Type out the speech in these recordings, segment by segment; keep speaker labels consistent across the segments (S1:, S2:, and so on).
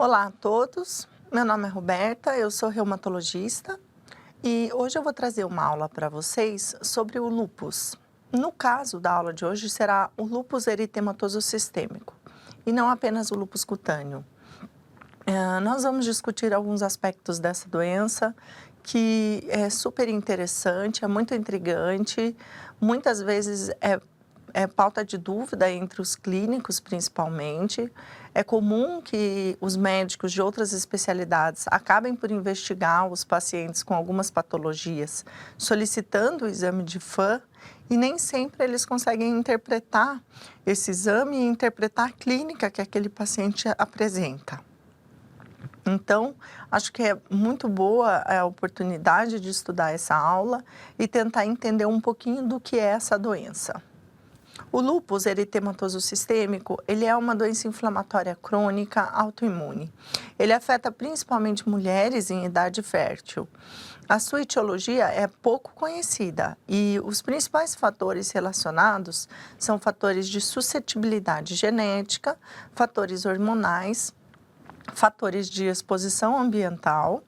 S1: Olá a todos, meu nome é Roberta, eu sou reumatologista e hoje eu vou trazer uma aula para vocês sobre o lúpus. No caso da aula de hoje será o lúpus eritematoso sistêmico e não apenas o lúpus cutâneo. Nós vamos discutir alguns aspectos dessa doença que é super interessante, é muito intrigante, muitas vezes é pauta de dúvida entre os clínicos, principalmente. É comum que os médicos de outras especialidades acabem por investigar os pacientes com algumas patologias, solicitando o exame de FAM, e nem sempre eles conseguem interpretar esse exame e interpretar a clínica que aquele paciente apresenta. Então, acho que é muito boa a oportunidade de estudar essa aula e tentar entender um pouquinho do que é essa doença. O lúpus eritematoso sistêmico, ele é uma doença inflamatória crônica autoimune. Ele afeta principalmente mulheres em idade fértil. A sua etiologia é pouco conhecida e os principais fatores relacionados são fatores de suscetibilidade genética, fatores hormonais, fatores de exposição ambiental,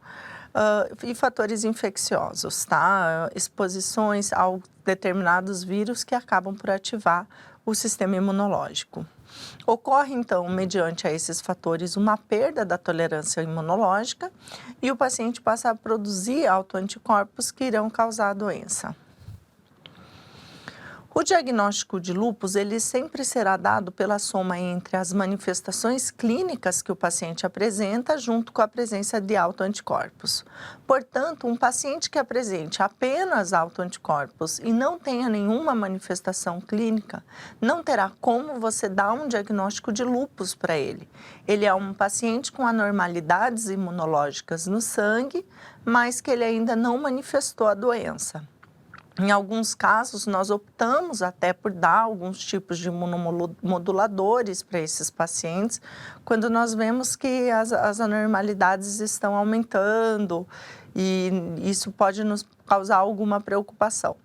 S1: e fatores infecciosos, tá? Exposições a determinados vírus que acabam por ativar o sistema imunológico. Ocorre, então, mediante a esses fatores, uma perda da tolerância imunológica e o paciente passa a produzir autoanticorpos que irão causar a doença. O diagnóstico de lúpus, ele sempre será dado pela soma entre as manifestações clínicas que o paciente apresenta, junto com a presença de autoanticorpos. Portanto, um paciente que apresente apenas autoanticorpos e não tenha nenhuma manifestação clínica, não terá como você dar um diagnóstico de lúpus para ele. Ele é um paciente com anormalidades imunológicas no sangue, mas que ele ainda não manifestou a doença. Em alguns casos, nós optamos até por dar alguns tipos de imunomoduladores para esses pacientes, quando nós vemos que as anormalidades estão aumentando e isso pode nos causar alguma preocupação.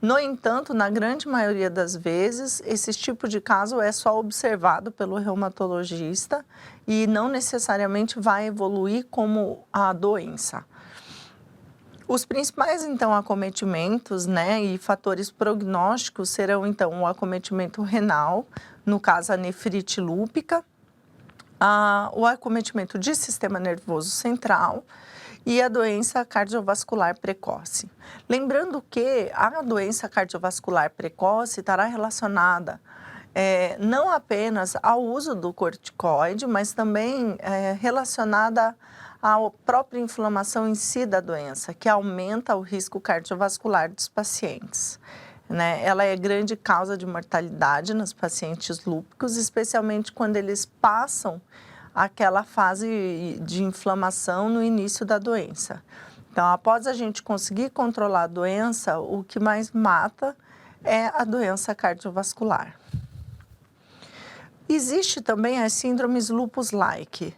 S1: No entanto, na grande maioria das vezes, esse tipo de caso é só observado pelo reumatologista e não necessariamente vai evoluir como a doença. Os principais, então, acometimentos, e fatores prognósticos serão, então, o acometimento renal, no caso, a nefrite lúpica, o acometimento de sistema nervoso central e a doença cardiovascular precoce. Lembrando que a doença cardiovascular precoce estará relacionada não apenas ao uso do corticoide, mas também relacionada à própria inflamação em si da doença, que aumenta o risco cardiovascular dos pacientes. Ela é grande causa de mortalidade nos pacientes lúpicos, especialmente quando eles passam aquela fase de inflamação no início da doença. Então, após a gente conseguir controlar a doença, o que mais mata é a doença cardiovascular. Existe também as síndromes lupus-like.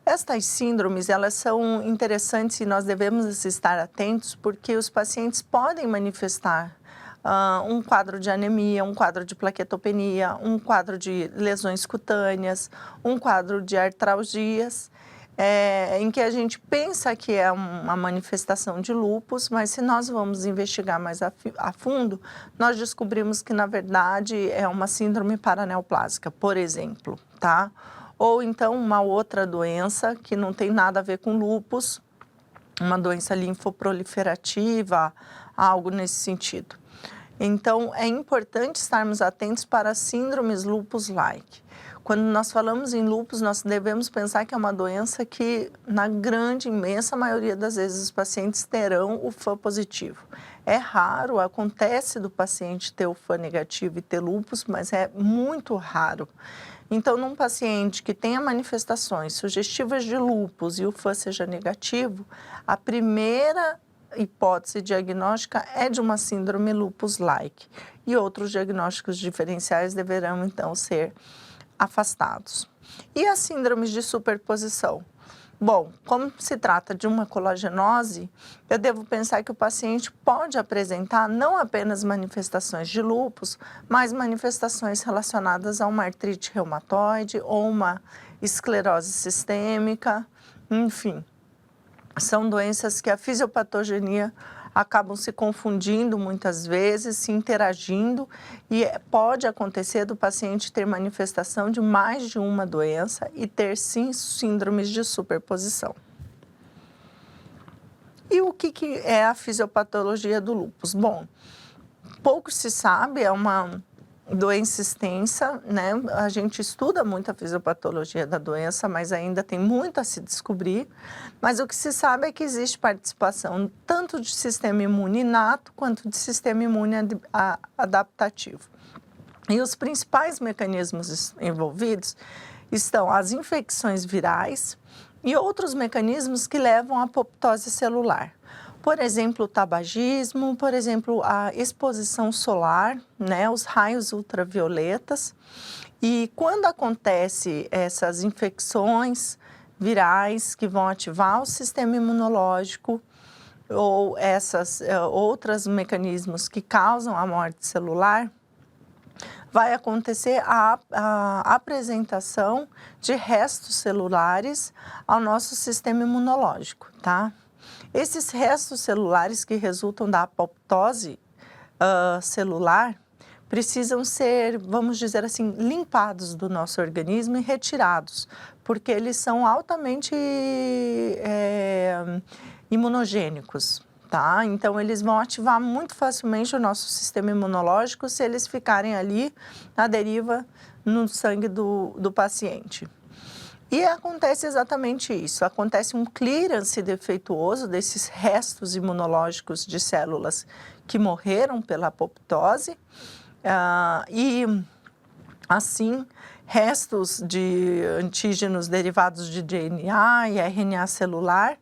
S1: Estas síndromes, elas são interessantes e nós devemos estar atentos porque os pacientes podem manifestar um quadro de anemia, um quadro de plaquetopenia, um quadro de lesões cutâneas, um quadro de artralgias, em que a gente pensa que é uma manifestação de lúpus, mas se nós vamos investigar mais a fundo, nós descobrimos que, na verdade, é uma síndrome paraneoplásica, por exemplo, tá? Ou então uma outra doença que não tem nada a ver com lúpus, uma doença linfoproliferativa, algo nesse sentido. Então, é importante estarmos atentos para as síndromes lupus-like. Quando nós falamos em lúpus, nós devemos pensar que é uma doença que, na grande, imensa maioria das vezes, os pacientes terão o FAM positivo. É raro, acontece do paciente ter o FAM negativo e ter lúpus, mas é muito raro. Então, num paciente que tenha manifestações sugestivas de lúpus e o FAM seja negativo, a primeira hipótese diagnóstica é de uma síndrome lupus-like e outros diagnósticos diferenciais deverão, então, ser afastados. E as síndromes de superposição? Bom, como se trata de uma colagenose, eu devo pensar que o paciente pode apresentar não apenas manifestações de lúpus, mas manifestações relacionadas a uma artrite reumatoide ou uma esclerose sistêmica, enfim. São doenças que a fisiopatogenia acabam se confundindo muitas vezes, se interagindo, e pode acontecer do paciente ter manifestação de mais de uma doença e ter sim síndromes de superposição. E o que é a fisiopatologia do lúpus? Bom, pouco se sabe, é uma doença extensa, né? A gente estuda muito a fisiopatologia da doença, mas ainda tem muito a se descobrir. Mas o que se sabe é que existe participação tanto de sistema imune inato quanto de sistema imune adaptativo. E os principais mecanismos envolvidos estão as infecções virais e outros mecanismos que levam à apoptose celular. Por exemplo, o tabagismo, por exemplo, a exposição solar, né, os raios ultravioletas. E quando acontece essas infecções virais que vão ativar o sistema imunológico ou essas outros mecanismos que causam a morte celular, vai acontecer a apresentação de restos celulares ao nosso sistema imunológico, tá? Esses restos celulares que resultam da apoptose celular precisam ser, vamos dizer assim, limpados do nosso organismo e retirados, porque eles são altamente imunogênicos, tá? Então, eles vão ativar muito facilmente o nosso sistema imunológico se eles ficarem ali na deriva no sangue do paciente. E acontece exatamente isso, acontece um clearance defeituoso desses restos imunológicos de células que morreram pela apoptose e, assim, restos de antígenos derivados de DNA e RNA celular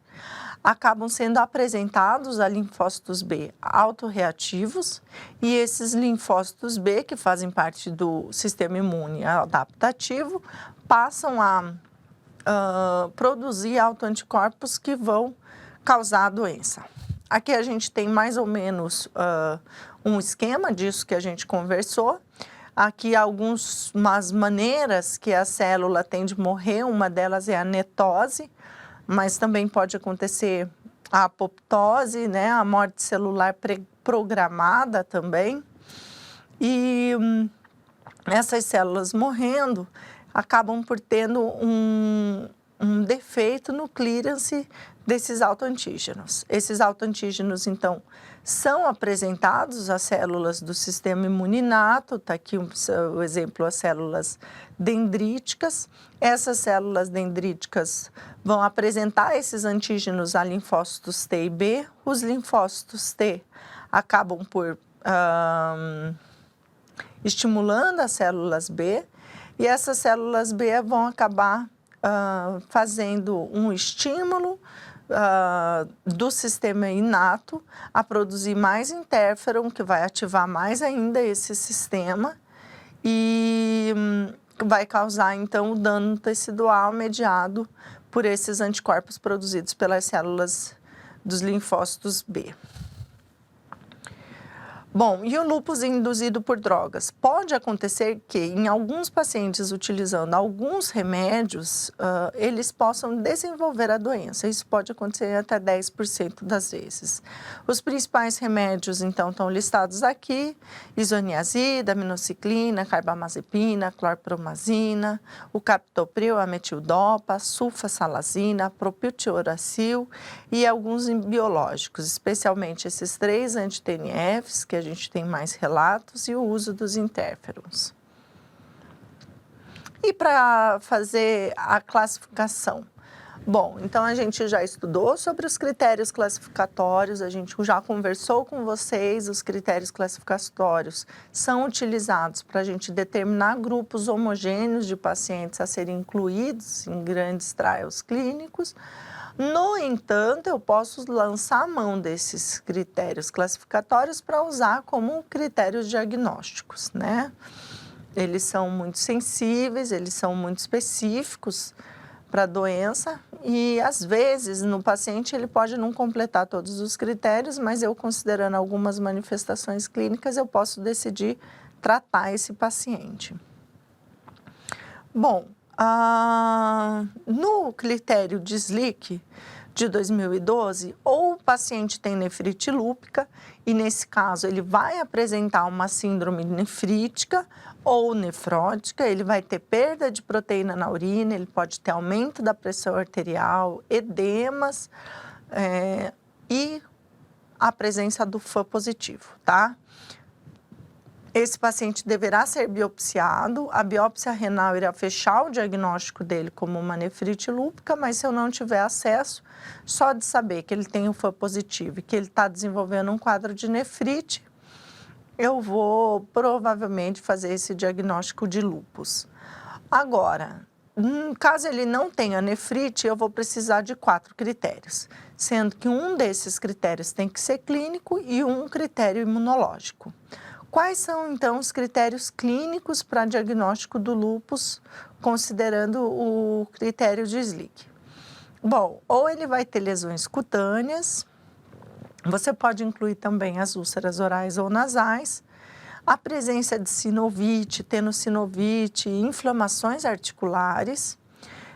S1: acabam sendo apresentados a linfócitos B autorreativos e esses linfócitos B, que fazem parte do sistema imune adaptativo, passam a produzir autoanticorpos que vão causar a doença. Aqui a gente tem mais ou menos um esquema disso que a gente conversou. Aqui algumas maneiras que a célula tem de morrer, uma delas é a netose, mas também pode acontecer a apoptose, né, a morte celular programada também. E essas células morrendo acabam por tendo um defeito no clearance desses autoantígenos. Esses autoantígenos, então, são apresentados às células do sistema imune inato, está aqui o exemplo, as células dendríticas. Essas células dendríticas vão apresentar esses antígenos a linfócitos T e B. Os linfócitos T acabam por estimulando as células B, e essas células B vão acabar fazendo um estímulo do sistema inato a produzir mais interferon, que vai ativar mais ainda esse sistema e vai causar, então, o dano tecidual mediado por esses anticorpos produzidos pelas células dos linfócitos B. Bom, e o lúpus induzido por drogas? Pode acontecer que em alguns pacientes utilizando alguns remédios, eles possam desenvolver a doença. Isso pode acontecer até 10% das vezes. Os principais remédios, então, estão listados aqui: isoniazida, aminociclina, carbamazepina, clorpromazina, o captopril, a metildopa, sulfasalazina, propiltioracil e alguns biológicos, especialmente esses 3 anti-TNFs, que a gente tem mais relatos, e o uso dos interferons. E para fazer a classificação? Bom, então a gente já estudou sobre os critérios classificatórios, a gente já conversou com vocês, os critérios classificatórios são utilizados para a gente determinar grupos homogêneos de pacientes a serem incluídos em grandes trials clínicos. No entanto, eu posso lançar a mão desses critérios classificatórios para usar como critérios diagnósticos, né? Eles são muito sensíveis, eles são muito específicos para a doença e, às vezes, no paciente ele pode não completar todos os critérios, mas eu, considerando algumas manifestações clínicas, eu posso decidir tratar esse paciente. Bom, no critério de SLIC de 2012, ou o paciente tem nefrite lúpica, e nesse caso ele vai apresentar uma síndrome nefrítica ou nefrótica, ele vai ter perda de proteína na urina, ele pode ter aumento da pressão arterial, edemas e a presença do FAM positivo, tá? Esse paciente deverá ser biopsiado, a biópsia renal irá fechar o diagnóstico dele como uma nefrite lúpica, mas se eu não tiver acesso, só de saber que ele tem o FAM positivo e que ele está desenvolvendo um quadro de nefrite, eu vou provavelmente fazer esse diagnóstico de lúpus. Agora, caso ele não tenha nefrite, eu vou precisar de 4 critérios, sendo que um desses critérios tem que ser clínico e um critério imunológico. Quais são, então, os critérios clínicos para diagnóstico do lúpus, considerando o critério de SLIC? Bom, ou ele vai ter lesões cutâneas, você pode incluir também as úlceras orais ou nasais, a presença de sinovite, tenossinovite, inflamações articulares,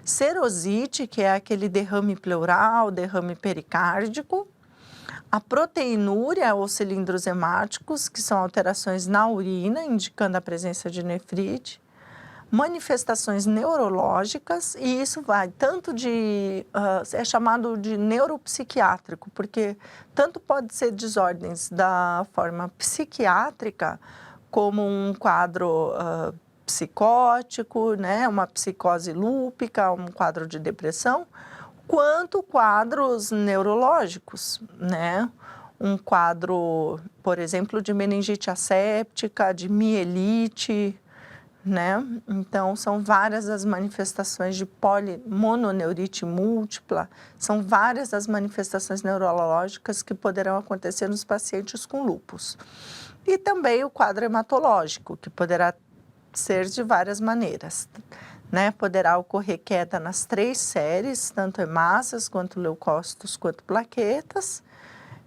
S1: serosite, que é aquele derrame pleural, derrame pericárdico, a proteinúria ou cilindros hemáticos, que são alterações na urina, indicando a presença de nefrite, manifestações neurológicas, e isso vai tanto de, é chamado de neuropsiquiátrico, porque tanto pode ser desordens da forma psiquiátrica, como um quadro psicótico, né, uma psicose lúpica, um quadro de depressão, quanto quadros neurológicos, né? Um quadro, por exemplo, de meningite asséptica, de mielite, né? Então, são várias as manifestações de mononeurite múltipla, são várias as manifestações neurológicas que poderão acontecer nos pacientes com lúpus. E também o quadro hematológico, que poderá ser de várias maneiras, né? Poderá ocorrer queda nas 3 séries, tanto hemácias, quanto leucócitos, quanto plaquetas,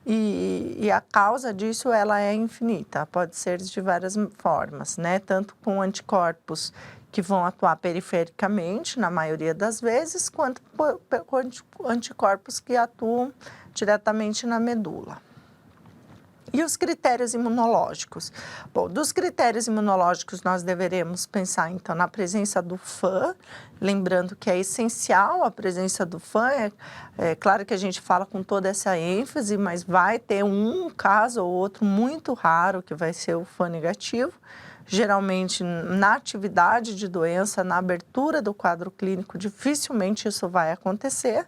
S1: e a causa disso ela é infinita, pode ser de várias formas, né? Tanto com anticorpos que vão atuar perifericamente, na maioria das vezes, quanto com anticorpos que atuam diretamente na medula. E os critérios imunológicos? Bom, dos critérios imunológicos nós deveremos pensar então na presença do FAM, lembrando que é essencial a presença do FAM, é claro que a gente fala com toda essa ênfase, mas vai ter um caso ou outro muito raro que vai ser o FAM negativo, geralmente na atividade de doença, na abertura do quadro clínico, dificilmente isso vai acontecer.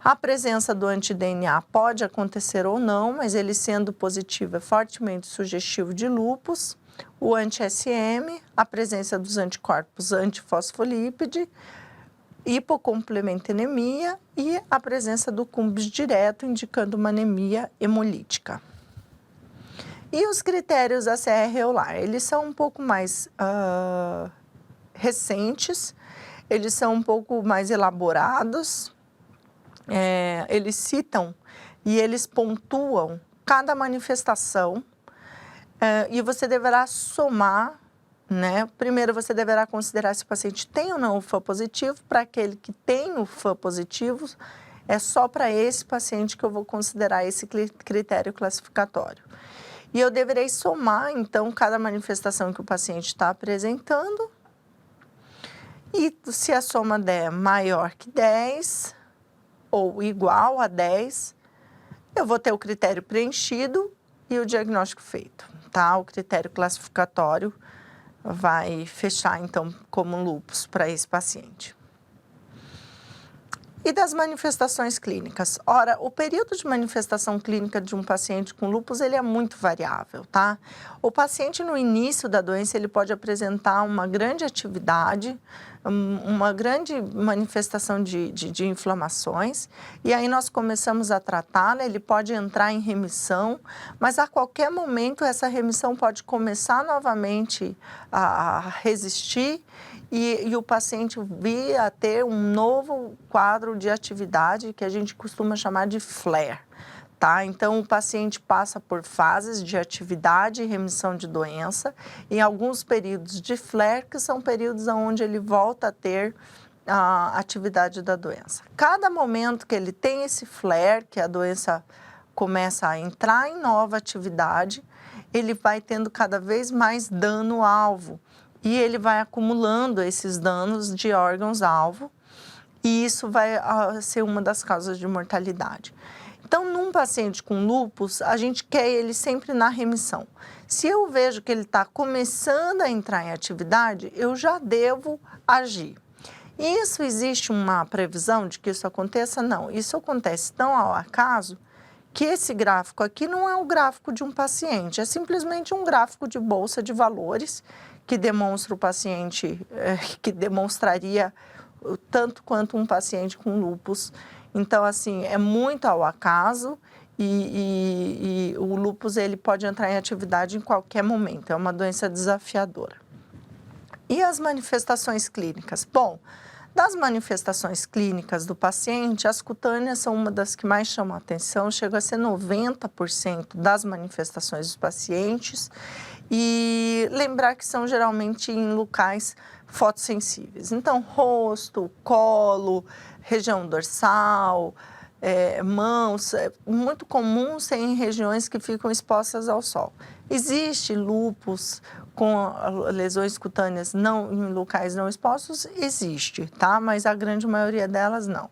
S1: A presença do anti-DNA pode acontecer ou não, mas ele sendo positivo é fortemente sugestivo de lúpus. O anti-SM, a presença dos anticorpos antifosfolípide, hipocomplementemia e a presença do CUMBS direto, indicando uma anemia hemolítica. E os critérios ACR-EULAR, eles são um pouco mais recentes, eles são um pouco mais elaborados, eles citam e eles pontuam cada manifestação e você deverá somar, né? Primeiro você deverá considerar se o paciente tem ou não o FAM positivo. Para aquele que tem o FAM positivo, é só para esse paciente que eu vou considerar esse critério classificatório. E eu deverei somar, então, cada manifestação que o paciente está apresentando. E se a soma der maior que 10 ou igual a 10, eu vou ter o critério preenchido e o diagnóstico feito, tá? O critério classificatório vai fechar, então, como lúpus para esse paciente. E das manifestações clínicas? Ora, o período de manifestação clínica de um paciente com lúpus, ele é muito variável, tá? O paciente, no início da doença, ele pode apresentar uma grande atividade, uma grande manifestação de inflamações, e aí nós começamos a tratá-la. Ele pode entrar em remissão, mas a qualquer momento essa remissão pode começar novamente a resistir e o paciente vir a ter um novo quadro de atividade que a gente costuma chamar de flare. Tá? Então, o paciente passa por fases de atividade e remissão de doença, em alguns períodos de flare, que são períodos onde ele volta a ter a atividade da doença. Cada momento que ele tem esse flare, que a doença começa a entrar em nova atividade, ele vai tendo cada vez mais dano-alvo e ele vai acumulando esses danos de órgãos-alvo, e isso vai ser uma das causas de mortalidade. Então, num paciente com lúpus, a gente quer ele sempre na remissão. Se eu vejo que ele está começando a entrar em atividade, eu já devo agir. Isso, existe uma previsão de que isso aconteça? Não. Isso acontece tão ao acaso que esse gráfico aqui não é o gráfico de um paciente, é simplesmente um gráfico de bolsa de valores que demonstra o paciente, que demonstraria tanto quanto um paciente com lúpus. Então, assim, é muito ao acaso e o lúpus ele pode entrar em atividade em qualquer momento, é uma doença desafiadora. E as manifestações clínicas? Bom, das manifestações clínicas do paciente, as cutâneas são uma das que mais chamam a atenção, chega a ser 90% das manifestações dos pacientes, e lembrar que são geralmente em locais fotossensíveis. Então, rosto, colo, região dorsal, mãos, é muito comum ser em regiões que ficam expostas ao sol. Existe lúpus com lesões cutâneas em locais não expostos? Existe, tá? Mas a grande maioria delas não.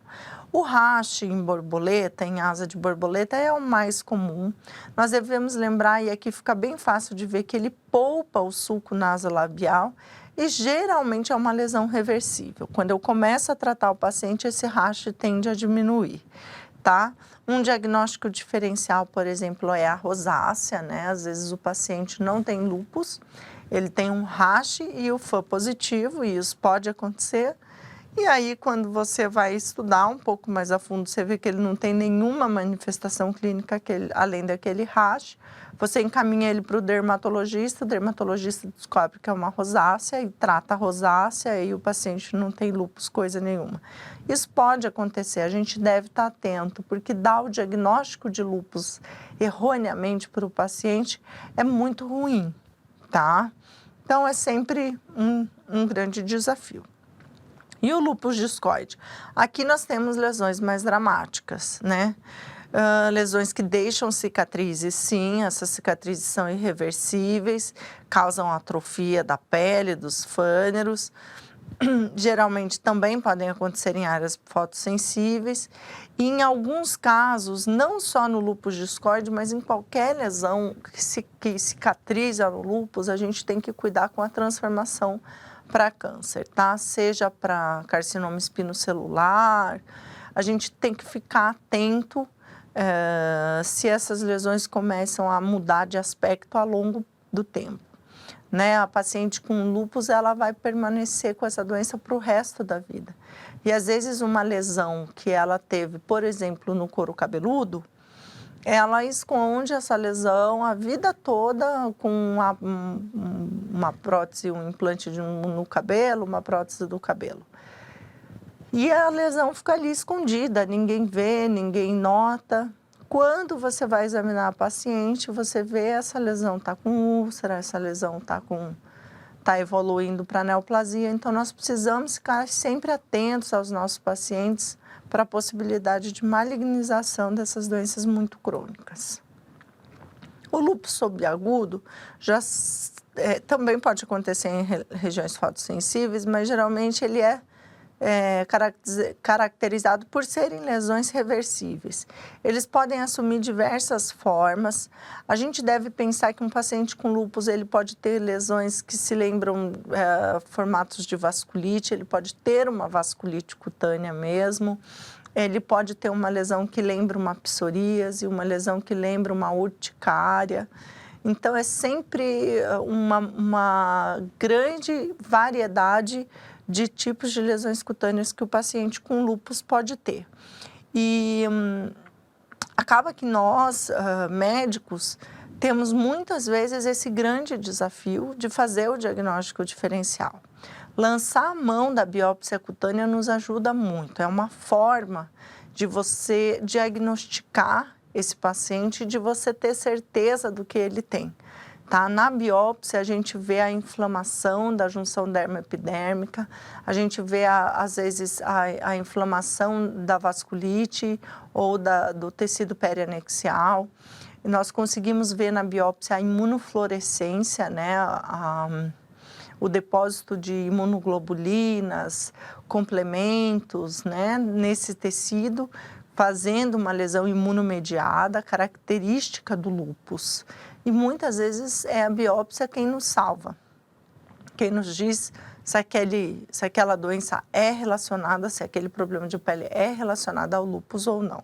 S1: O rash em borboleta, em asa de borboleta, é o mais comum. Nós devemos lembrar, e aqui fica bem fácil de ver, que ele poupa o sulco nasolabial e geralmente é uma lesão reversível. Quando eu começo a tratar o paciente, esse rash tende a diminuir, tá? Um diagnóstico diferencial, por exemplo, é a rosácea, né? Às vezes o paciente não tem lúpus, ele tem um rash e o FAM positivo, e isso pode acontecer. E aí, quando você vai estudar um pouco mais a fundo, você vê que ele não tem nenhuma manifestação clínica além daquele rash. Você encaminha ele para o dermatologista descobre que é uma rosácea e trata a rosácea, e o paciente não tem lúpus coisa nenhuma. Isso pode acontecer, a gente deve estar atento, porque dar o diagnóstico de lúpus erroneamente para o paciente é muito ruim, tá? Então, é sempre um grande desafio. E o lúpus discoide? Aqui nós temos lesões mais dramáticas, né? Lesões que deixam cicatrizes, sim, essas cicatrizes são irreversíveis, causam atrofia da pele, dos fâneros. Geralmente também podem acontecer em áreas fotossensíveis. E em alguns casos, não só no lúpus discoide, mas em qualquer lesão que cicatriza no lúpus, a gente tem que cuidar com a transformação para câncer, tá? Seja para carcinoma espinocelular, a gente tem que ficar atento se essas lesões começam a mudar de aspecto ao longo do tempo, né? A paciente com lúpus, ela vai permanecer com essa doença para o resto da vida. E às vezes uma lesão que ela teve, por exemplo, no couro cabeludo, ela esconde essa lesão a vida toda com uma prótese, um implante no cabelo, uma prótese do cabelo. E a lesão fica ali escondida, ninguém vê, ninguém nota. Quando você vai examinar a paciente, você vê essa lesão está com úlcera, essa lesão está evoluindo para neoplasia. Então, nós precisamos ficar sempre atentos aos nossos pacientes para a possibilidade de malignização dessas doenças muito crônicas. O lúpus subagudo também pode acontecer em regiões fotossensíveis, mas geralmente ele é caracterizado por serem lesões reversíveis. Eles podem assumir diversas formas. A gente deve pensar que um paciente com lúpus ele pode ter lesões que se lembram formatos de vasculite, ele pode ter uma vasculite cutânea mesmo, ele pode ter uma lesão que lembra uma psoríase, uma lesão que lembra uma urticária. Então, é sempre uma grande variedade de tipos de lesões cutâneas que o paciente com lúpus pode ter. E acaba que nós, médicos, temos muitas vezes esse grande desafio de fazer o diagnóstico diferencial. Lançar a mão da biópsia cutânea nos ajuda muito, é uma forma de você diagnosticar esse paciente e de você ter certeza do que ele tem. Tá? Na biópsia, a gente vê a inflamação da junção dermoepidérmica, a gente vê, às vezes, a inflamação da vasculite ou do tecido perianexial. E nós conseguimos ver na biópsia a imunofluorescência, né? O depósito de imunoglobulinas, complementos, né, nesse tecido, fazendo uma lesão imunomediada, característica do lúpus. E muitas vezes é a biópsia quem nos salva, quem nos diz se aquela doença é relacionada, se aquele problema de pele é relacionado ao lúpus ou não.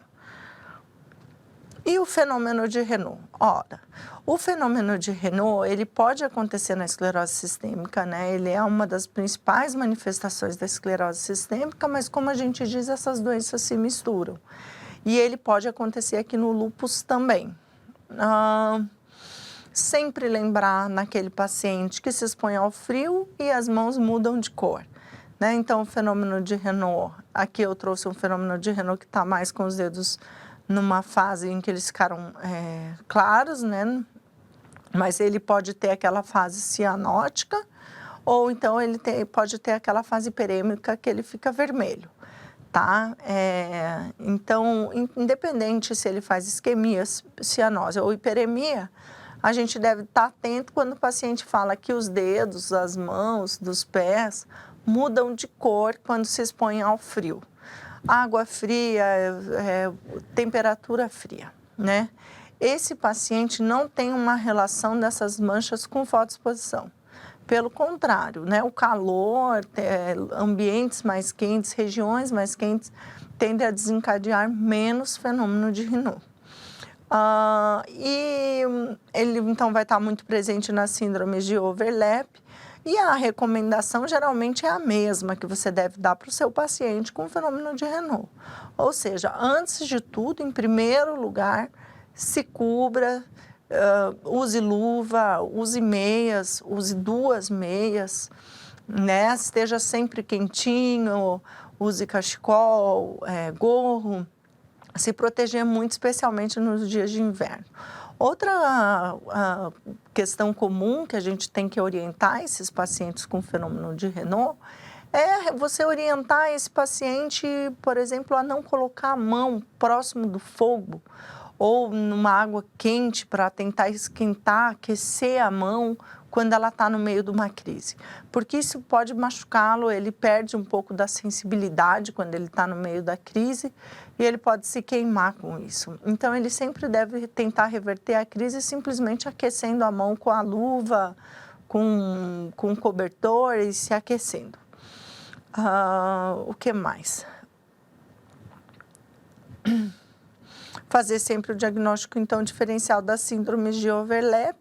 S1: E o fenômeno de Raynaud? Ora, o fenômeno de Raynaud, ele pode acontecer na esclerose sistêmica, né? Ele é uma das principais manifestações da esclerose sistêmica, mas como a gente diz, essas doenças se misturam. E ele pode acontecer aqui no lúpus também. Sempre lembrar naquele paciente que se expõe ao frio e as mãos mudam de cor, né? Então, o fenômeno de Raynaud, aqui eu trouxe um fenômeno de Raynaud que está mais com os dedos numa fase em que eles ficaram claros, né? Mas ele pode ter aquela fase cianótica, ou então ele pode ter aquela fase hiperêmica que ele fica vermelho, tá? Então, independente se ele faz isquemia, cianose ou hiperemia, a gente deve estar atento quando o paciente fala que os dedos, as mãos, dos pés mudam de cor quando se expõem ao frio. Água fria, temperatura fria, né? Esse paciente não tem uma relação dessas manchas com fotoexposição. Pelo contrário, né? O calor, ambientes mais quentes, regiões mais quentes, tendem a desencadear menos fenômeno de Raynaud. E ele, então, vai estar muito presente nas síndromes de overlap. E a recomendação geralmente é a mesma que você deve dar para o seu paciente com fenômeno de Raynaud. Ou seja, antes de tudo, em primeiro lugar, se cubra, use luva, use meias, use 2 meias, né? Esteja sempre quentinho, use cachecol, gorro, se proteger muito, especialmente nos dias de inverno. Outra questão comum que a gente tem que orientar esses pacientes com fenômeno de Raynaud é você orientar esse paciente, por exemplo, a não colocar a mão próximo do fogo ou numa água quente para tentar esquentar, aquecer a mão quando ela está no meio de uma crise. Porque isso pode machucá-lo, ele perde um pouco da sensibilidade quando ele está no meio da crise e ele pode se queimar com isso. Então, ele sempre deve tentar reverter a crise simplesmente aquecendo a mão com a luva, com o cobertor e se aquecendo. O que mais? Fazer sempre o diagnóstico, então, diferencial das síndromes de overlap.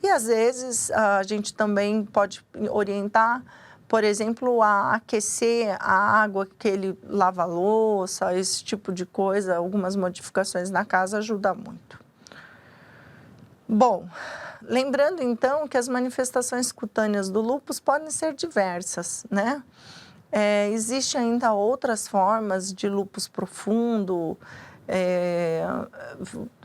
S1: E, às vezes, a gente também pode orientar, por exemplo, a aquecer a água que ele lava a louça, esse tipo de coisa. Algumas modificações na casa ajudam muito. Bom, lembrando, então, que as manifestações cutâneas do lúpus podem ser diversas, né? Existem ainda outras formas de lúpus profundo,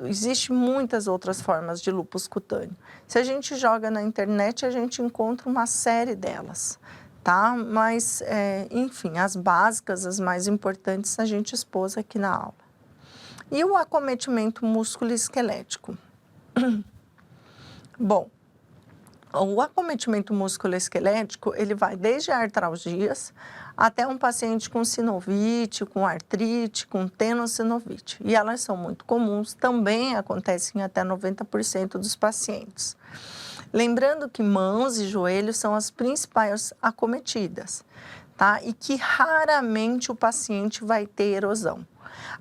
S1: existem muitas outras formas de lúpus cutâneo. Se a gente joga na internet, a gente encontra uma série delas, tá? Mas, enfim, as básicas, as mais importantes, a gente expôs aqui na aula. E o acometimento músculo-esquelético? Bom, o acometimento músculo-esquelético, ele vai desde artralgias até um paciente com sinovite, com artrite, com tenossinovite. E elas são muito comuns, também acontecem em até 90% dos pacientes. Lembrando que mãos e joelhos são as principais acometidas, tá? E que raramente o paciente vai ter erosão.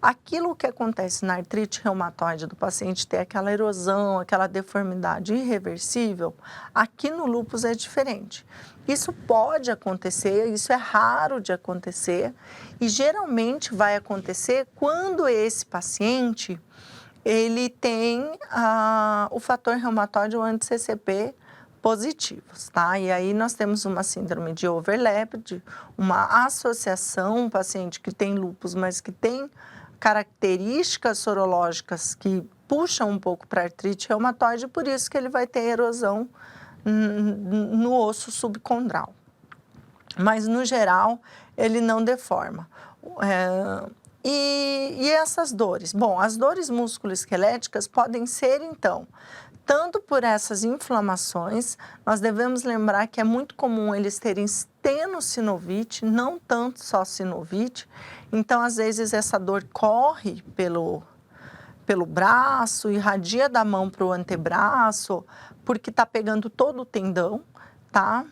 S1: Aquilo que acontece na artrite reumatoide do paciente ter aquela erosão, aquela deformidade irreversível, aqui no lúpus é diferente. Isso pode acontecer, isso é raro de acontecer e geralmente vai acontecer quando esse paciente ele tem o fator reumatoide, o anti-CCP positivos, tá? E aí nós temos uma síndrome de overlap, uma associação, um paciente que tem lúpus, mas que tem características sorológicas que puxam um pouco para artrite reumatoide, por isso que ele vai ter erosão no osso subcondral. Mas, no geral, ele não deforma. E essas dores? Bom, as dores musculoesqueléticas podem ser, então, tanto por essas inflamações, nós devemos lembrar que é muito comum eles terem tenossinovite, não tanto só sinovite, então, às vezes, essa dor corre pelo braço, irradia da mão para o antebraço, porque está pegando todo o tendão, tá?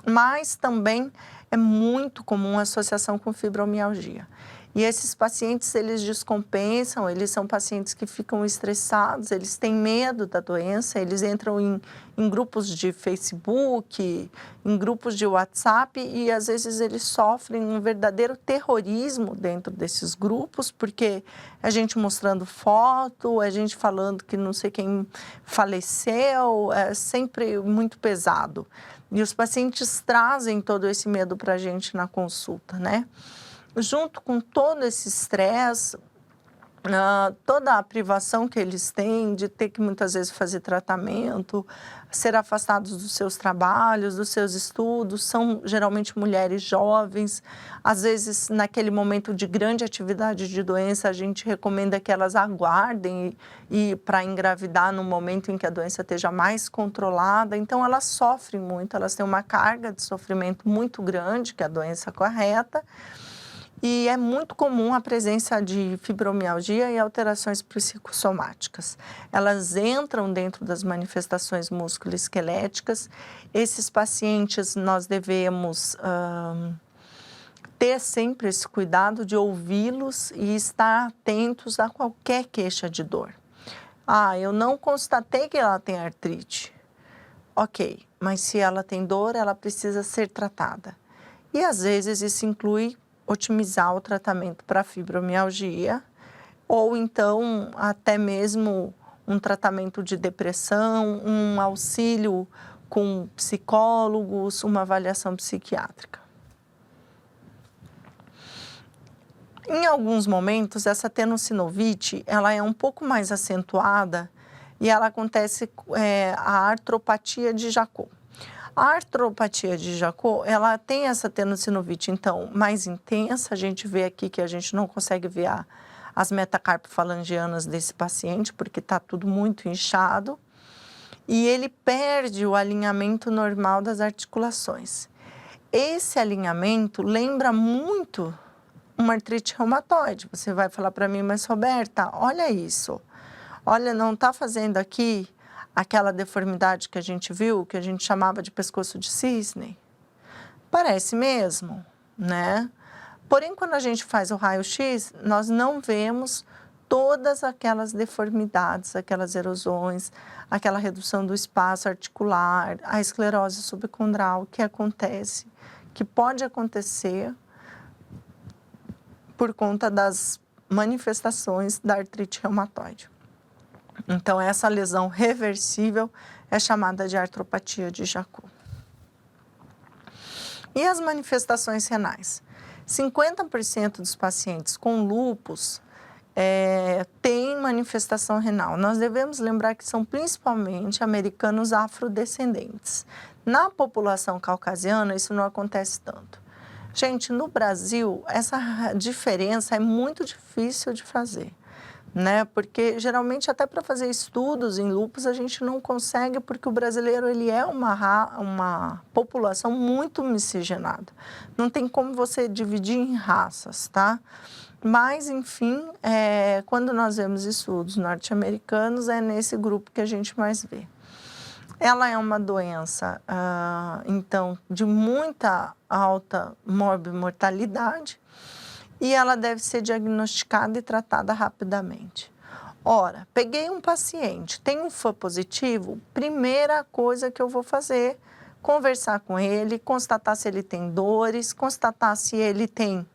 S1: Mas também é muito comum a associação com fibromialgia. E esses pacientes, eles descompensam, eles são pacientes que ficam estressados, eles têm medo da doença, eles entram em grupos de Facebook, em grupos de WhatsApp e às vezes eles sofrem um verdadeiro terrorismo dentro desses grupos, porque a gente mostrando foto, a gente falando que não sei quem faleceu, é sempre muito pesado. E os pacientes trazem todo esse medo para a gente na consulta, né? Junto com todo esse estresse, toda a privação que eles têm de ter que muitas vezes fazer tratamento, ser afastados dos seus trabalhos, dos seus estudos, são geralmente mulheres jovens, às vezes naquele momento de grande atividade de doença a gente recomenda que elas aguardem e para engravidar no momento em que a doença esteja mais controlada, então elas sofrem muito, elas têm uma carga de sofrimento muito grande que a doença acarreta. E é muito comum a presença de fibromialgia e alterações psicossomáticas. Elas entram dentro das manifestações musculoesqueléticas. Esses pacientes nós devemos ter sempre esse cuidado de ouvi-los e estar atentos a qualquer queixa de dor. Eu não constatei que ela tem artrite. Ok, mas se ela tem dor, ela precisa ser tratada. E às vezes isso inclui otimizar o tratamento para fibromialgia, ou então até mesmo um tratamento de depressão, um auxílio com psicólogos, uma avaliação psiquiátrica. Em alguns momentos, essa tenossinovite, ela é um pouco mais acentuada e ela acontece a artropatia de Charcot. A artropatia de Charcot, ela tem essa tenossinovite, então, mais intensa. A gente vê aqui que a gente não consegue ver as metacarpofalangianas desse paciente, porque está tudo muito inchado. E ele perde o alinhamento normal das articulações. Esse alinhamento lembra muito uma artrite reumatoide. Você vai falar para mim, mas Roberta, olha isso. Olha, não está fazendo aqui aquela deformidade que a gente viu, que a gente chamava de pescoço de cisne? Parece mesmo, né? Porém, quando a gente faz o raio-x, nós não vemos todas aquelas deformidades, aquelas erosões, aquela redução do espaço articular, a esclerose subcondral que acontece, que pode acontecer por conta das manifestações da artrite reumatoide. Então, essa lesão reversível é chamada de artropatia de Charcot. E as manifestações renais? 50% dos pacientes com lúpus têm manifestação renal. Nós devemos lembrar que são principalmente americanos afrodescendentes. Na população caucasiana, isso não acontece tanto. Gente, no Brasil, essa diferença é muito difícil de fazer, né? Porque geralmente até para fazer estudos em lúpus a gente não consegue, porque o brasileiro ele é uma população muito miscigenada. Não tem como você dividir em raças, tá? Mas, enfim, quando nós vemos estudos norte-americanos, é nesse grupo que a gente mais vê. Ela é uma doença, então, de muita alta morbimortalidade e ela deve ser diagnosticada e tratada rapidamente. Ora, peguei um paciente, tem um FA positivo, primeira coisa que eu vou fazer, conversar com ele, constatar se ele tem dores, constatar se ele tem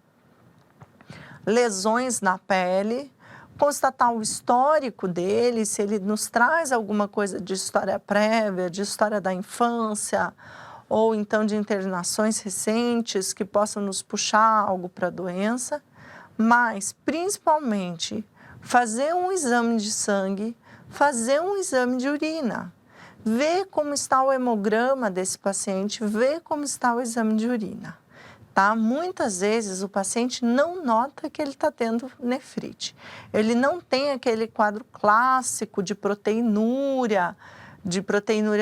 S1: lesões na pele, constatar o histórico dele, se ele nos traz alguma coisa de história prévia, de história da infância, ou então de internações recentes que possam nos puxar algo para a doença, mas principalmente fazer um exame de sangue, fazer um exame de urina, ver como está o hemograma desse paciente, ver como está o exame de urina. Tá? Muitas vezes o paciente não nota que ele está tendo nefrite. Ele não tem aquele quadro clássico de proteinúria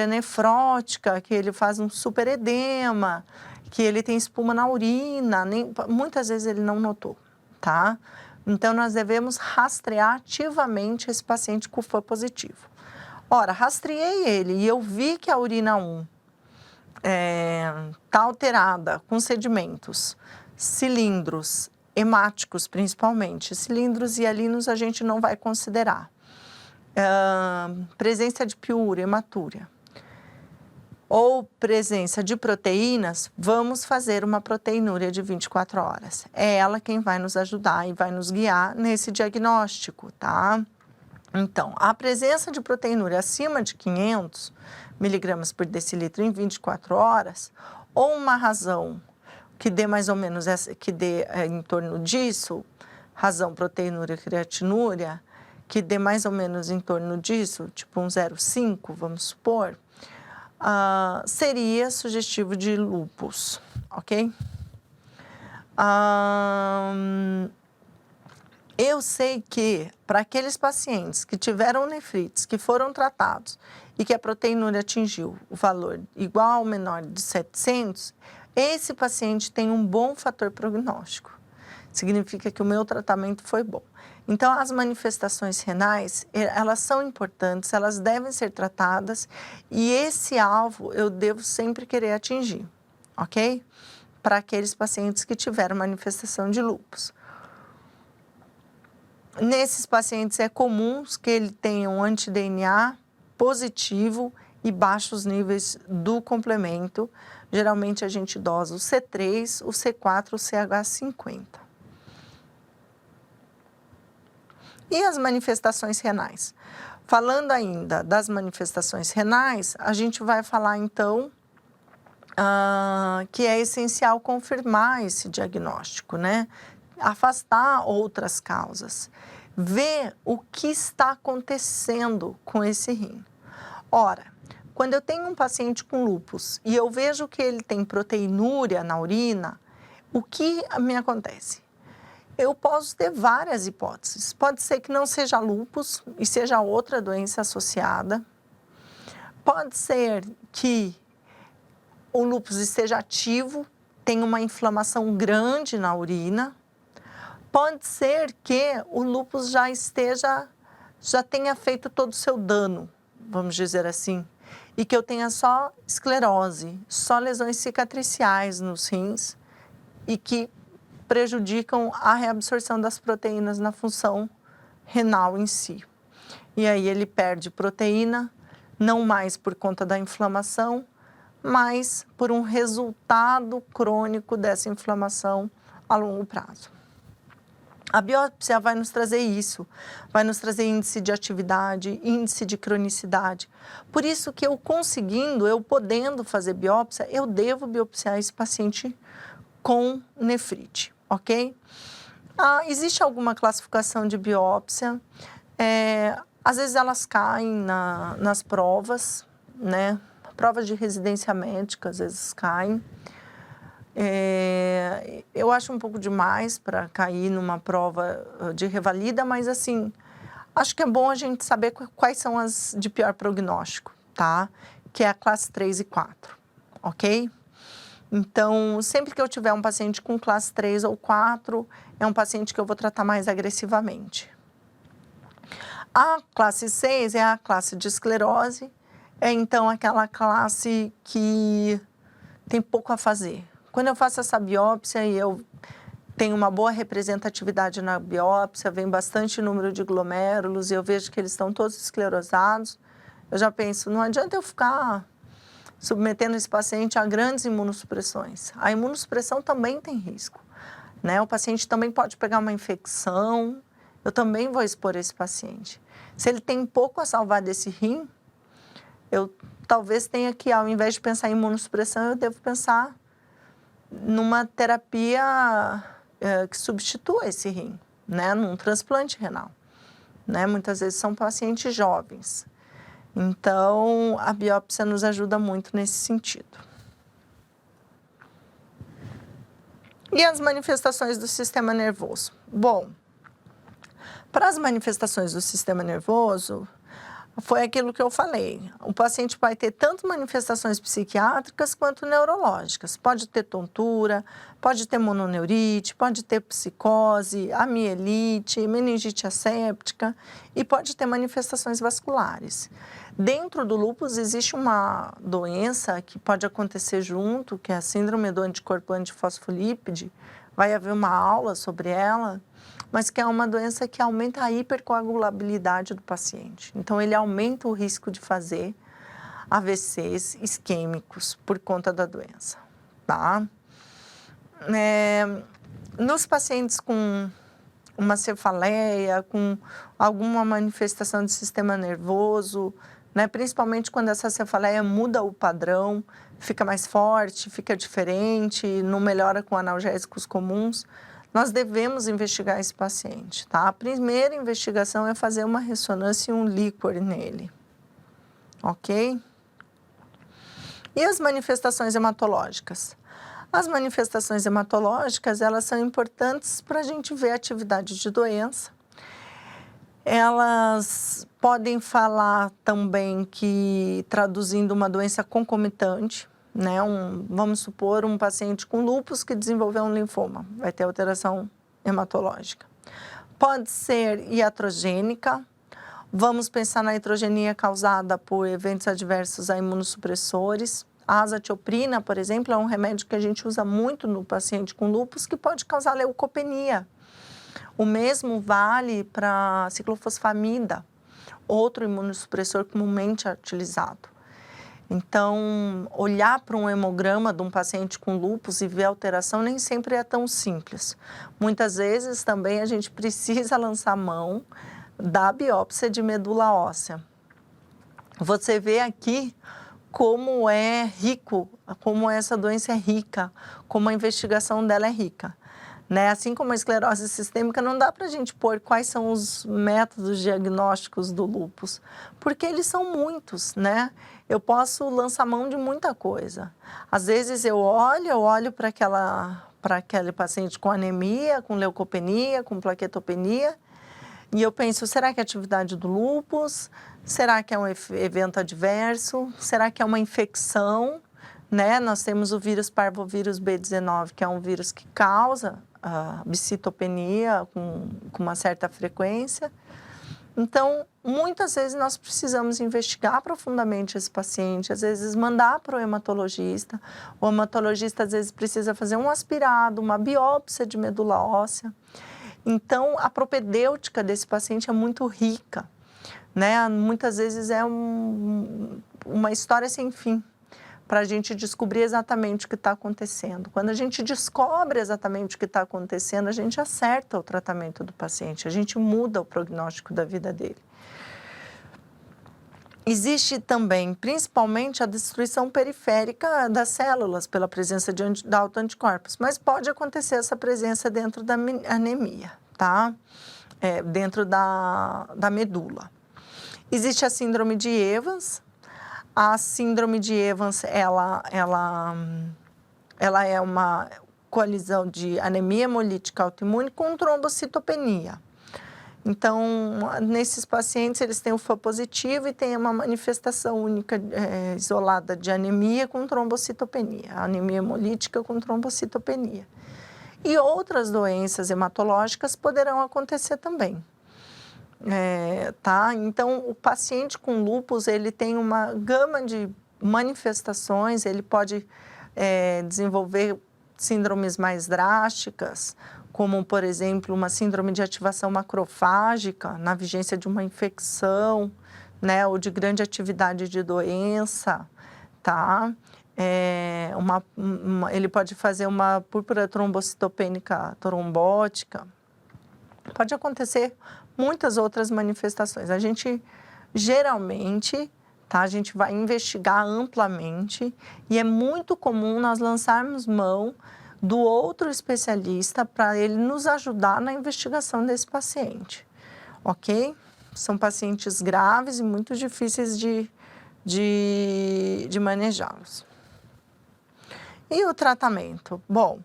S1: nefrótica, que ele faz um superedema, que ele tem espuma na urina, muitas vezes ele não notou, tá? Então, nós devemos rastrear ativamente esse paciente com FA positivo. Ora, rastreei ele e eu vi que a urina 1 está alterada com sedimentos, cilindros, hemáticos principalmente. Cilindros e hialinos a gente não vai considerar. Presença de piúria, hematúria. Ou presença de proteínas, vamos fazer uma proteinúria de 24 horas. É ela quem vai nos ajudar e vai nos guiar nesse diagnóstico, tá? Então, a presença de proteinúria acima de 500 miligramas por decilitro em 24 horas, ou uma razão que dê mais ou menos, que dê em torno disso, razão proteinúria, creatinúria, que dê mais ou menos em torno disso, tipo um 0,5, vamos supor, seria sugestivo de lúpus, ok? Eu sei que para aqueles pacientes que tiveram nefrites, que foram tratados e que a proteinúria atingiu o valor igual ou menor de 700, esse paciente tem um bom fator prognóstico. Significa que o meu tratamento foi bom. Então, as manifestações renais, elas são importantes, elas devem ser tratadas e esse alvo eu devo sempre querer atingir, ok? Para aqueles pacientes que tiveram manifestação de lúpus. Nesses pacientes é comum que ele tenha um anti-DNA positivo e baixos níveis do complemento. Geralmente a gente dosa o C3, o C4, o CH50. E as manifestações renais? Falando ainda das manifestações renais, a gente vai falar então que é essencial confirmar esse diagnóstico, né? Afastar outras causas, ver o que está acontecendo com esse rim. Ora, quando eu tenho um paciente com lúpus e eu vejo que ele tem proteinúria na urina, o que me acontece? Eu posso ter várias hipóteses. Pode ser que não seja lúpus e seja outra doença associada. Pode ser que o lúpus esteja ativo, tenha uma inflamação grande na urina. Pode ser que o lúpus já tenha feito todo o seu dano, vamos dizer assim, e que eu tenha só esclerose, só lesões cicatriciais nos rins e que prejudicam a reabsorção das proteínas na função renal em si. E aí ele perde proteína, não mais por conta da inflamação, mas por um resultado crônico dessa inflamação a longo prazo. A biópsia vai nos trazer isso, vai nos trazer índice de atividade, índice de cronicidade. Por isso que eu podendo fazer biópsia, eu devo biopsiar esse paciente com nefrite, ok? Existe alguma classificação de biópsia, às vezes elas caem nas provas, né? Provas de residência médica às vezes caem. Eu acho um pouco demais para cair numa prova de revalida, mas assim, acho que é bom a gente saber quais são as de pior prognóstico, tá? Que é a classe 3 e 4, ok? Então, sempre que eu tiver um paciente com classe 3 ou 4, é um paciente que eu vou tratar mais agressivamente. A classe 6 é a classe de esclerose, é então aquela classe que tem pouco a fazer. Quando eu faço essa biópsia e eu tem uma boa representatividade na biópsia, vem bastante número de glomérulos e eu vejo que eles estão todos esclerosados. Eu já penso, não adianta eu ficar submetendo esse paciente a grandes imunossupressões. A imunossupressão também tem risco, né? O paciente também pode pegar uma infecção, eu também vou expor esse paciente. Se ele tem pouco a salvar desse rim, eu talvez tenha que, ao invés de pensar em imunossupressão, eu devo pensar numa terapia que substitua esse rim, né? Num transplante renal, né? Muitas vezes são pacientes jovens. Então, a biópsia nos ajuda muito nesse sentido. E as manifestações do sistema nervoso? Bom, para as manifestações do sistema nervoso, foi aquilo que eu falei. O paciente vai ter tanto manifestações psiquiátricas quanto neurológicas. Pode ter tontura, pode ter mononeurite, pode ter psicose, amielite, meningite asséptica e pode ter manifestações vasculares. Dentro do lúpus existe uma doença que pode acontecer junto, que é a síndrome do anticorpo antifosfolípide. Vai haver uma aula sobre ela, mas que é uma doença que aumenta a hipercoagulabilidade do paciente. Então, ele aumenta o risco de fazer AVCs isquêmicos por conta da doença, tá? Nos pacientes com uma cefaleia, com alguma manifestação de sistema nervoso, né, principalmente quando essa cefaleia muda o padrão, fica mais forte, fica diferente, não melhora com analgésicos comuns, nós devemos investigar esse paciente, tá? A primeira investigação é fazer uma ressonância e um líquor nele, ok? E as manifestações hematológicas? As manifestações hematológicas, elas são importantes para a gente ver a atividade de doença. Elas podem falar também que, traduzindo uma doença concomitante, né? Vamos supor um paciente com lúpus que desenvolveu um linfoma, vai ter alteração hematológica. Pode ser iatrogênica, vamos pensar na heterogenia causada por eventos adversos a imunossupressores. A azatioprina, por exemplo, é um remédio que a gente usa muito no paciente com lúpus que pode causar leucopenia. O mesmo vale para a ciclofosfamida, outro imunossupressor comumente utilizado. Então, olhar para um hemograma de um paciente com lúpus e ver alteração nem sempre é tão simples. Muitas vezes também a gente precisa lançar mão da biópsia de medula óssea. Você vê aqui como é rico, como essa doença é rica, como a investigação dela é rica. Né? Assim como a esclerose sistêmica, não dá para a gente pôr quais são os métodos diagnósticos do lúpus, porque eles são muitos, né? Eu posso lançar mão de muita coisa. Às vezes eu olho para aquele paciente com anemia, com leucopenia, com plaquetopenia, e eu penso, será que é atividade do lúpus? Será que é um evento adverso? Será que é uma infecção? Né? Nós temos o vírus parvovírus B19, que é um vírus que causa a bicitopenia com uma certa frequência. Então, muitas vezes nós precisamos investigar profundamente esse paciente, às vezes mandar para o hematologista. O hematologista às vezes precisa fazer um aspirado, uma biópsia de medula óssea. Então, a propedêutica desse paciente é muito rica, né? Muitas vezes é uma história sem fim, para a gente descobrir exatamente o que está acontecendo. Quando a gente descobre exatamente o que está acontecendo, a gente acerta o tratamento do paciente, a gente muda o prognóstico da vida dele. Existe também, principalmente, a destruição periférica das células pela presença de autoanticorpos, mas pode acontecer essa presença dentro da anemia, tá? Dentro da medula. Existe a síndrome de Evans. A síndrome de Evans, ela é uma colisão de anemia hemolítica autoimune com trombocitopenia. Então, nesses pacientes, eles têm o FA positivo e tem uma manifestação única isolada de anemia com trombocitopenia, anemia hemolítica com trombocitopenia. E outras doenças hematológicas poderão acontecer também. Tá? Então, o paciente com lúpus, ele tem uma gama de manifestações, ele pode desenvolver síndromes mais drásticas, como, por exemplo, uma síndrome de ativação macrofágica, na vigência de uma infecção, né, ou de grande atividade de doença, tá? Ele pode fazer uma púrpura trombocitopênica trombótica. Pode acontecer muitas outras manifestações. A gente, geralmente, tá, a gente vai investigar amplamente e é muito comum nós lançarmos mão do outro especialista para ele nos ajudar na investigação desse paciente, ok? São pacientes graves e muito difíceis de manejá-los. E o tratamento? Bom,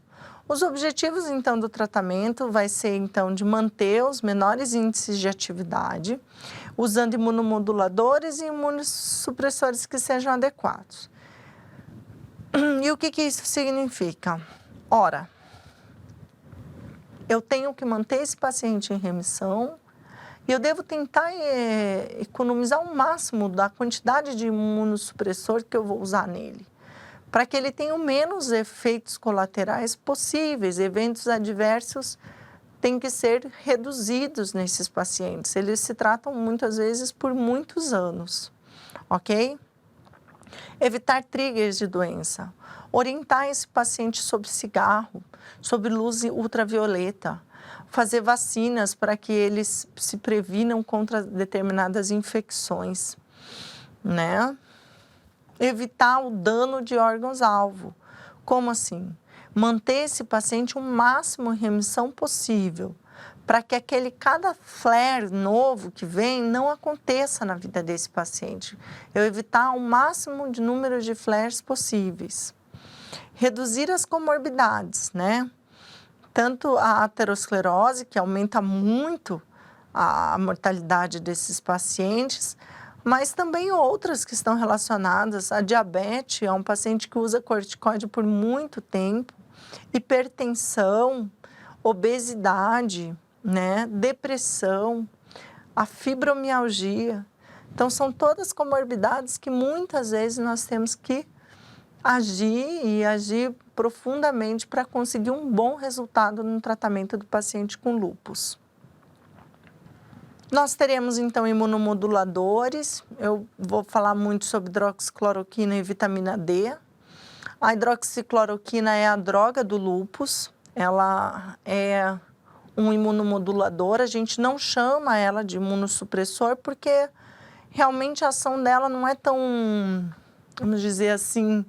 S1: os objetivos, então, do tratamento vai ser, então, de manter os menores índices de atividade, usando imunomoduladores e imunossupressores que sejam adequados. E o que isso significa? Ora, eu tenho que manter esse paciente em remissão e eu devo tentar economizar o máximo da quantidade de imunossupressor que eu vou usar nele, para que ele tenha o menos efeitos colaterais possíveis. Eventos adversos têm que ser reduzidos nesses pacientes. Eles se tratam muitas vezes por muitos anos, ok? Evitar triggers de doença. Orientar esse paciente sobre cigarro, sobre luz ultravioleta. Fazer vacinas para que eles se previnam contra determinadas infecções, né? Evitar o dano de órgãos-alvo. Como assim? Manter esse paciente o máximo em remissão possível, para que cada flare novo que vem não aconteça na vida desse paciente. Eu evitar o máximo de número de flares possíveis. Reduzir as comorbidades, né? Tanto a aterosclerose, que aumenta muito a mortalidade desses pacientes, mas também outras que estão relacionadas. A diabetes é um paciente que usa corticoide por muito tempo, hipertensão, obesidade, né? Depressão, a fibromialgia. Então, são todas comorbidades que muitas vezes nós temos que agir profundamente para conseguir um bom resultado no tratamento do paciente com lúpus. Nós teremos, então, imunomoduladores. Eu vou falar muito sobre hidroxicloroquina e vitamina D. A hidroxicloroquina é a droga do lúpus. Ela é um imunomodulador. A gente não chama ela de imunossupressor porque realmente a ação dela não é tão, vamos dizer assim,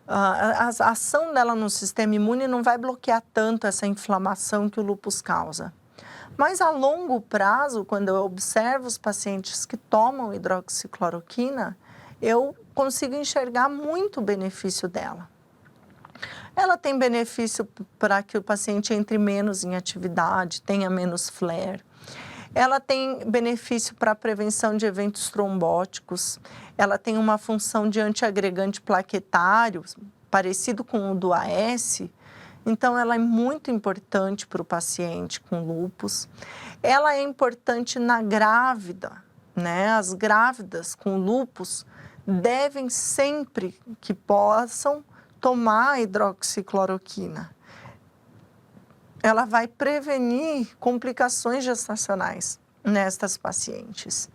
S1: a ação dela no sistema imune não vai bloquear tanto essa inflamação que o lúpus causa. Mas a longo prazo, quando eu observo os pacientes que tomam hidroxicloroquina, eu consigo enxergar muito o benefício dela. Ela tem benefício para que o paciente entre menos em atividade, tenha menos flare. Ela tem benefício para a prevenção de eventos trombóticos. Ela tem uma função de antiagregante plaquetário, parecido com o do AS. Então, ela é muito importante para o paciente com lúpus. Ela é importante na grávida, né? As grávidas com lúpus devem sempre que possam tomar a hidroxicloroquina. Ela vai prevenir complicações gestacionais nestas pacientes.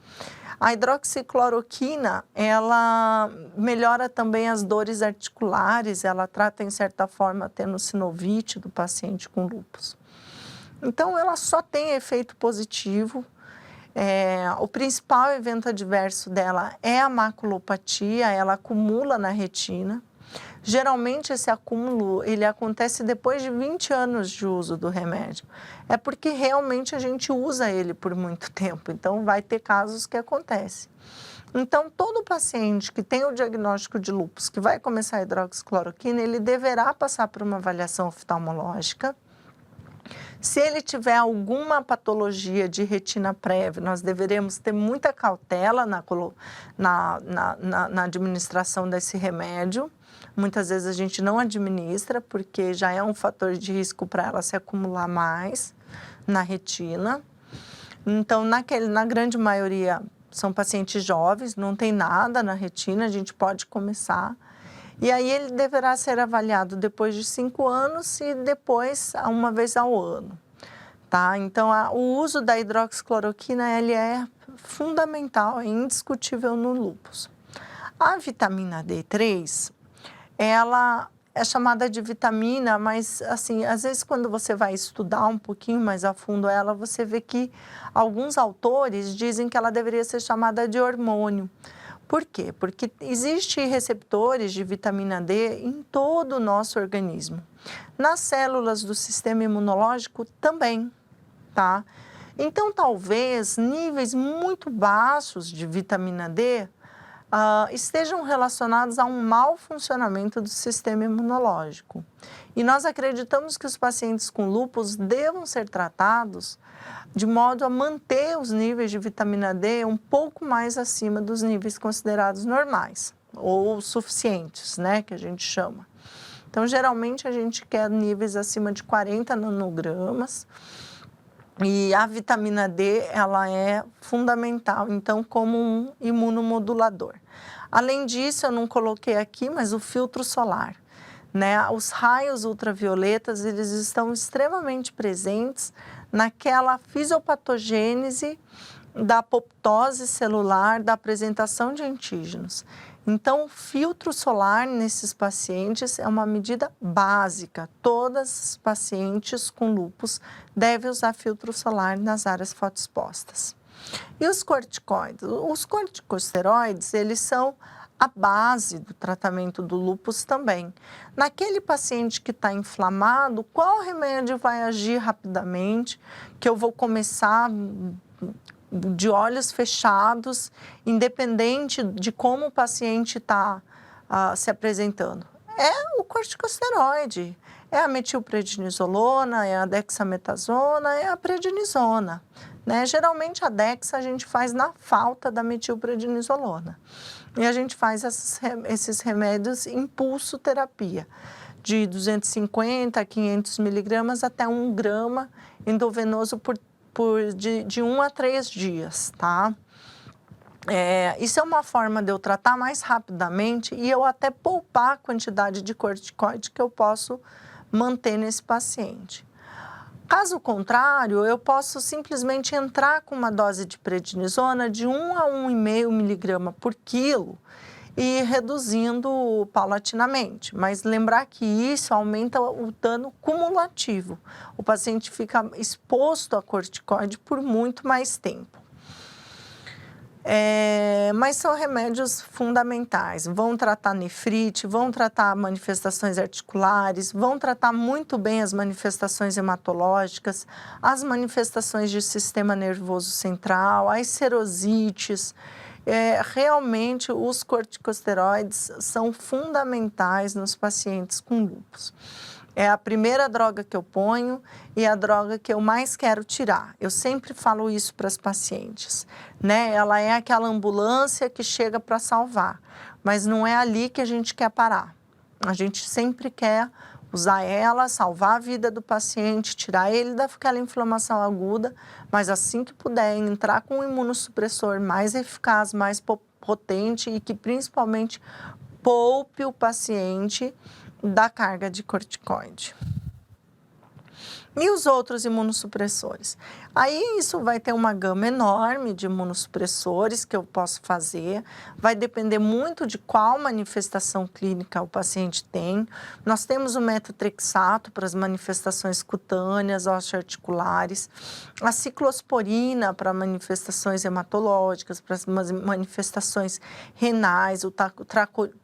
S1: A hidroxicloroquina, ela melhora também as dores articulares, ela trata, em certa forma, a tenossinovite do paciente com lúpus. Então, ela só tem efeito positivo. O principal evento adverso dela é a maculopatia, ela acumula na retina. Geralmente, esse acúmulo, ele acontece depois de 20 anos de uso do remédio. É porque realmente a gente usa ele por muito tempo, então vai ter casos que acontecem. Então, todo paciente que tem o diagnóstico de lúpus, que vai começar a hidroxicloroquina, ele deverá passar por uma avaliação oftalmológica. Se ele tiver alguma patologia de retina prévia, nós deveremos ter muita cautela na administração desse remédio. Muitas vezes a gente não administra, porque já é um fator de risco para ela se acumular mais na retina. Então, na grande maioria, são pacientes jovens, não tem nada na retina, a gente pode começar. E aí ele deverá ser avaliado depois de 5 anos e depois uma vez ao ano. Tá? Então, o uso da hidroxicloroquina ele é fundamental, é indiscutível no lúpus. A vitamina D3, ela é chamada de vitamina, mas assim, às vezes quando você vai estudar um pouquinho mais a fundo ela, você vê que alguns autores dizem que ela deveria ser chamada de hormônio. Por quê? Porque existem receptores de vitamina D em todo o nosso organismo. Nas células do sistema imunológico também, tá? Então, talvez níveis muito baixos de vitamina D estejam relacionados a um mau funcionamento do sistema imunológico. E nós acreditamos que os pacientes com lúpus devam ser tratados de modo a manter os níveis de vitamina D um pouco mais acima dos níveis considerados normais, ou suficientes, né, que a gente chama. Então, geralmente, a gente quer níveis acima de 40 nanogramas, e a vitamina D, ela é fundamental, então, como um imunomodulador. Além disso, eu não coloquei aqui, mas o filtro solar, né? Os raios ultravioletas, eles estão extremamente presentes naquela fisiopatogênese da apoptose celular, da apresentação de antígenos. Então, o filtro solar nesses pacientes é uma medida básica. Todas as pacientes com lúpus devem usar filtro solar nas áreas fotoexpostas. E os corticoides? Os corticosteroides, eles são a base do tratamento do lúpus também. Naquele paciente que está inflamado, qual remédio vai agir rapidamente, que eu vou começar de olhos fechados, independente de como o paciente está se apresentando? É o corticosteroide, é a metilprednisolona, é a dexametasona, é a prednisona. Né? Geralmente a dexa a gente faz na falta da metilprednisolona. E a gente faz esses remédios em pulsoterapia, de 250 a 500 miligramas até 1 grama endovenoso de 1 a 3 dias, tá? Isso é uma forma de eu tratar mais rapidamente e eu até poupar a quantidade de corticoide que eu posso manter nesse paciente. Caso contrário, eu posso simplesmente entrar com uma dose de prednisona de 1 a 1,5 miligrama por quilo e ir reduzindo paulatinamente. Mas lembrar que isso aumenta o dano cumulativo. O paciente fica exposto a corticoide por muito mais tempo. Mas são remédios fundamentais, vão tratar nefrite, vão tratar manifestações articulares, vão tratar muito bem as manifestações hematológicas, as manifestações de sistema nervoso central, as serosites. Realmente os corticosteroides são fundamentais nos pacientes com lúpus. É a primeira droga que eu ponho e a droga que eu mais quero tirar. Eu sempre falo isso para as pacientes, né? Ela é aquela ambulância que chega para salvar, mas não é ali que a gente quer parar. A gente sempre quer usar ela, salvar a vida do paciente, tirar ele daquela inflamação aguda, mas assim que puder, entrar com um imunossupressor mais eficaz, mais potente e que principalmente poupe o paciente da carga de corticoide. E os outros imunossupressores? Aí isso vai ter uma gama enorme de imunossupressores que eu posso fazer, vai depender muito de qual manifestação clínica o paciente tem. Nós temos o metotrexato para as manifestações cutâneas, osteoarticulares, a ciclosporina para manifestações hematológicas, para as manifestações renais, o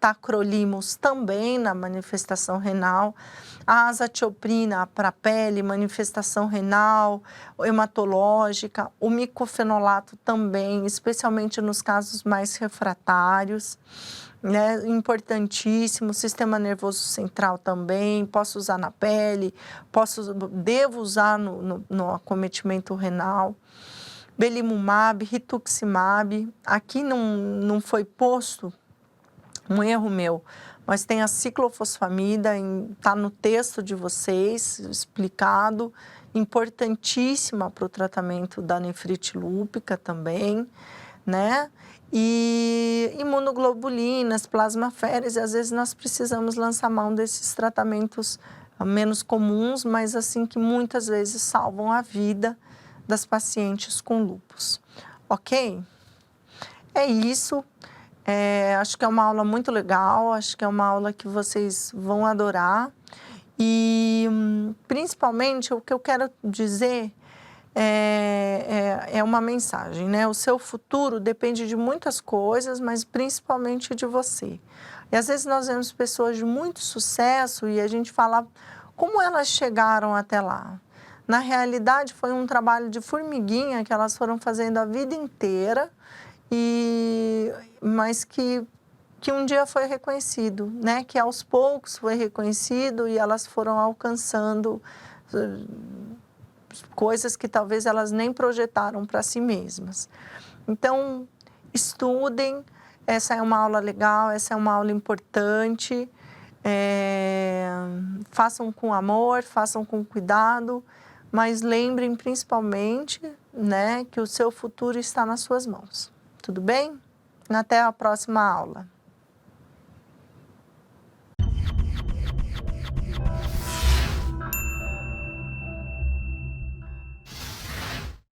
S1: tacrolimus também na manifestação renal, a azatioprina para a pele, manifestação renal, hematológica, o micofenolato também, especialmente nos casos mais refratários, né? Importantíssimo, sistema nervoso central também, posso usar na pele, devo usar no acometimento renal. Belimumab, rituximab, aqui não foi posto, um erro meu, mas tem a ciclofosfamida, está no texto de vocês, explicado, importantíssima para o tratamento da nefrite lúpica também, né? e imunoglobulinas, plasmaféreses, e às vezes nós precisamos lançar mão desses tratamentos menos comuns, mas assim que muitas vezes salvam a vida das pacientes com lúpus. Ok? É isso. Acho que é uma aula muito legal, acho que é uma aula que vocês vão adorar. E principalmente o que eu quero dizer é uma mensagem, né? O seu futuro depende de muitas coisas, mas principalmente de você. E às vezes nós vemos pessoas de muito sucesso e a gente fala como elas chegaram até lá. Na realidade, foi um trabalho de formiguinha que elas foram fazendo a vida inteira, mas que um dia foi reconhecido, né? Que aos poucos foi reconhecido e elas foram alcançando coisas que talvez elas nem projetaram para si mesmas. Então, estudem, essa é uma aula legal, essa é uma aula importante, façam com amor, façam com cuidado, mas lembrem principalmente, né, que o seu futuro está nas suas mãos. Tudo bem? Até a próxima aula.